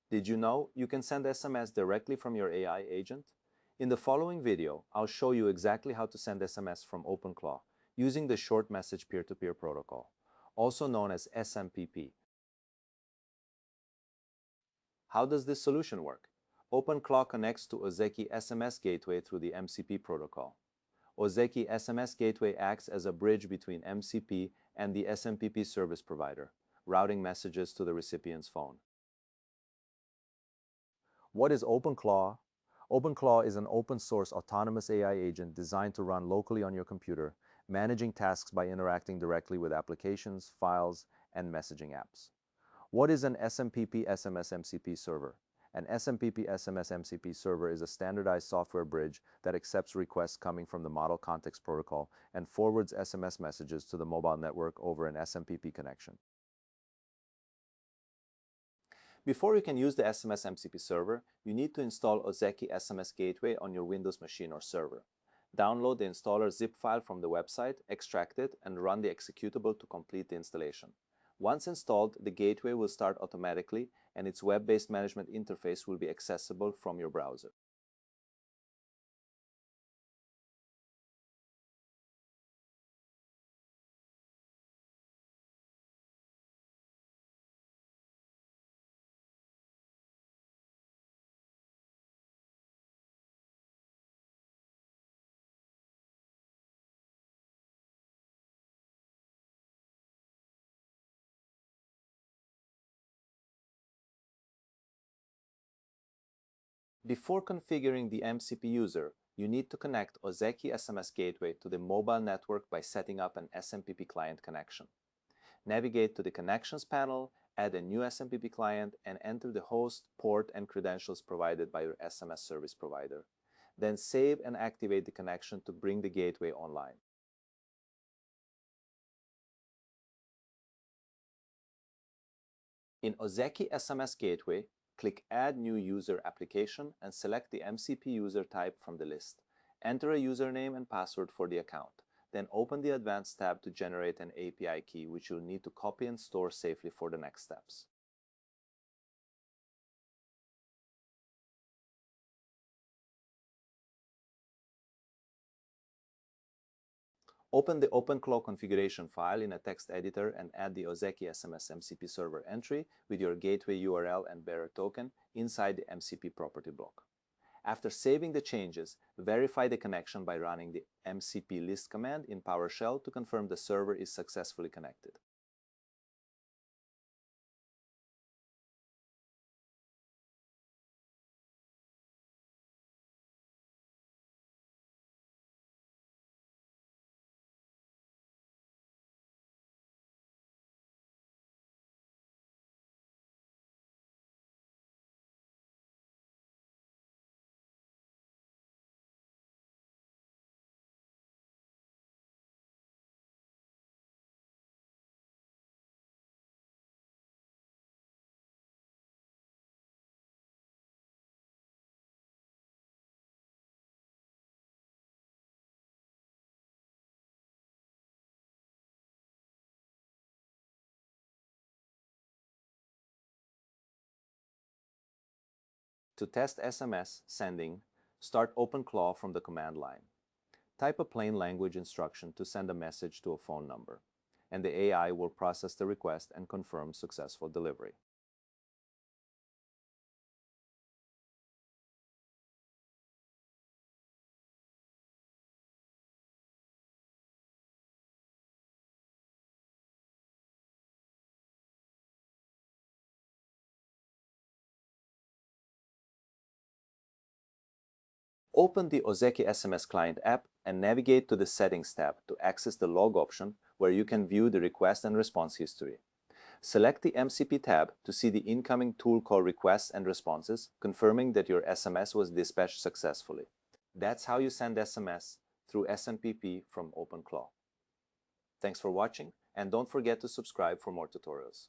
Did you know you can send SMS directly from your AI agent? In the following video, I'll show you exactly how to send SMS from OpenClaw using the short message peer-to-peer protocol, also known as SMPP. How does this solution work? OpenClaw connects to Ozeki SMS Gateway through the MCP protocol. Ozeki SMS Gateway acts as a bridge between MCP and the SMPP service provider, routing messages to the recipient's phone. What is OpenClaw? OpenClaw is an open-source autonomous AI agent designed to run locally on your computer, managing tasks by interacting directly with applications, files, and messaging apps. What is an SMPP SMS MCP server? An SMPP SMS MCP server is a standardized software bridge that accepts requests coming from the Model Context Protocol and forwards SMS messages to the mobile network over an SMPP connection. Before you can use the SMS MCP server, you need to install Ozeki SMS Gateway on your Windows machine or server. Download the installer zip file from the website, extract it, and run the executable to complete the installation. Once installed, the gateway will start automatically and its web-based management interface will be accessible from your browser. Before configuring the MCP user, you need to connect Ozeki SMS Gateway to the mobile network by setting up an SMPP client connection. Navigate to the Connections panel, add a new SMPP client, and enter the host, port, and credentials provided by your SMS service provider. Then save and activate the connection to bring the gateway online. In Ozeki SMS Gateway, click Add New User Application and select the MCP user type from the list. Enter a username and password for the account. Then open the Advanced tab to generate an API key, which you'll need to copy and store safely for the next steps. Open the OpenClaw configuration file in a text editor and add the Ozeki SMS MCP server entry with your gateway URL and bearer token inside the MCP property block. After saving the changes, verify the connection by running the MCP list command in PowerShell to confirm the server is successfully connected. To test SMS sending, start OpenClaw from the command line. Type a plain language instruction to send a message to a phone number, and the AI will process the request and confirm successful delivery. Open the Ozeki SMS Client app and navigate to the Settings tab to access the Log option, where you can view the request and response history. Select the MCP tab to see the incoming tool call requests and responses, confirming that your SMS was dispatched successfully. That's how you send SMS through SMPP from OpenClaw. Thanks for watching, and don't forget to subscribe for more tutorials.